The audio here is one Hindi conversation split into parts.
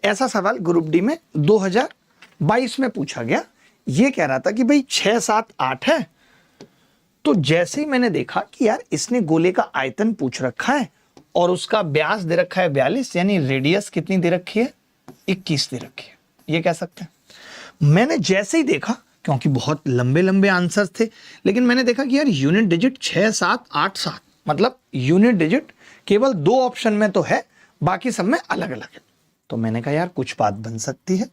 ऐसा सवाल ग्रुप डी में 2022 में पूछा गया। ये कह रहा था कि भाई 6, 7, 8 है, तो जैसे ही मैंने देखा कि यार इसने गोले का आयतन पूछ रखा है और उसका व्यास दे रखा है 42, यानी रेडियस कितनी दे रखी है, 21 दे रखी है, ये कह सकते हैं। मैंने जैसे ही देखा, क्योंकि बहुत लंबे लंबे आंसर्स थे, लेकिन मैंने देखा कि यार यूनिट डिजिट 6, 7, 8, 7, मतलब यूनिट डिजिट केवल 2 ऑप्शन में तो है, बाकी सब में अलग अलग है। तो मैंने कहा यार कुछ बात बन सकती है,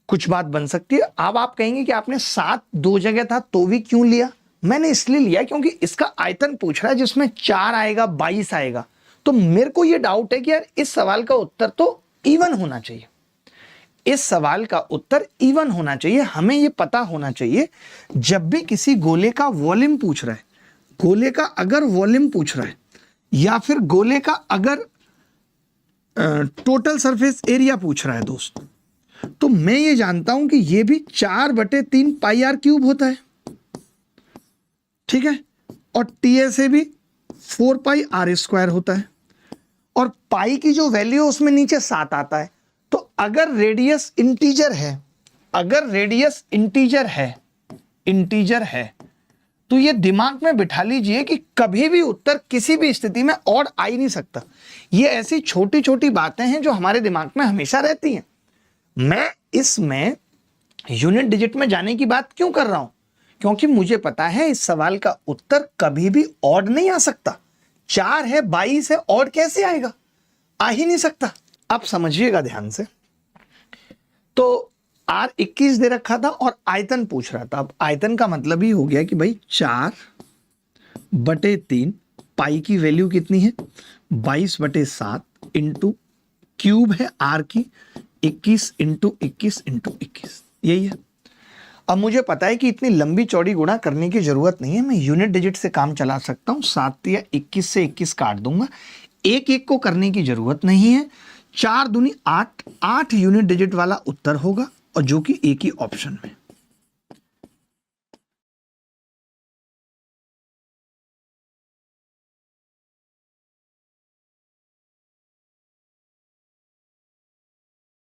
कुछ बात बन सकती है। अब आप कहेंगे कि आपने 7 2 जगह था तो भी क्यों लिया? मैंने इसलिए लिया क्योंकि इसका आयतन पूछ रहा है जिसमें 4 आएगा, 22 आएगा। तो मेरे को ये डाउट है कि यार इस सवाल का उत्तर तो इवन होना चाहिए, इस सवाल का उत्तर इवन होना चाहिए। हमें ये पता होना चाहिए जब भी किसी गोले का वॉल्यूम पूछ रहा है, गोले का अगर वॉल्यूम पूछ रहा है या फिर गोले का अगर टोटल सरफेस एरिया पूछ रहा है दोस्त, तो मैं ये जानता हूं कि ये भी 4/3 पाई आर क्यूब होता है, ठीक है, और टीएसए भी 4 पाई आर स्क्वायर होता है, और पाई की जो वैल्यू है उसमें नीचे 7 आता है। तो अगर रेडियस इंटीजर है, अगर रेडियस इंटीजर है, तो ये दिमाग में बिठा लीजिए कि कभी भी उत्तर किसी भी स्थिति में ऑड आ ही नहीं सकता। ये ऐसी छोटी छोटी बातें हैं जो हमारे दिमाग में हमेशा रहती हैं। मैं इसमें यूनिट डिजिट में जाने की बात क्यों कर रहा हूं? क्योंकि मुझे पता है इस सवाल का उत्तर कभी भी ऑड नहीं आ सकता। 4 है, 22 है, ऑड कैसे आएगा? आ ही नहीं सकता। अब समझिएगा ध्यान से। तो R 21 दे रखा था और आयतन पूछ रहा था। अब आयतन का मतलब ही हो गया कि भाई 4/3 पाई की वैल्यू कितनी है, 22/7 इंटू क्यूब है R की 21 इंटू 21 इंटू 21, यही है। अब मुझे पता है कि इतनी लंबी चौड़ी गुणा करने की जरूरत नहीं है, मैं यूनिट डिजिट से काम चला सकता हूं। 7 या 21 से 21 काट दूंगा, एक एक को करने की जरूरत नहीं है। 4 दूनी 8 यूनिट डिजिट वाला उत्तर होगा, और जो कि एक ही ऑप्शन में।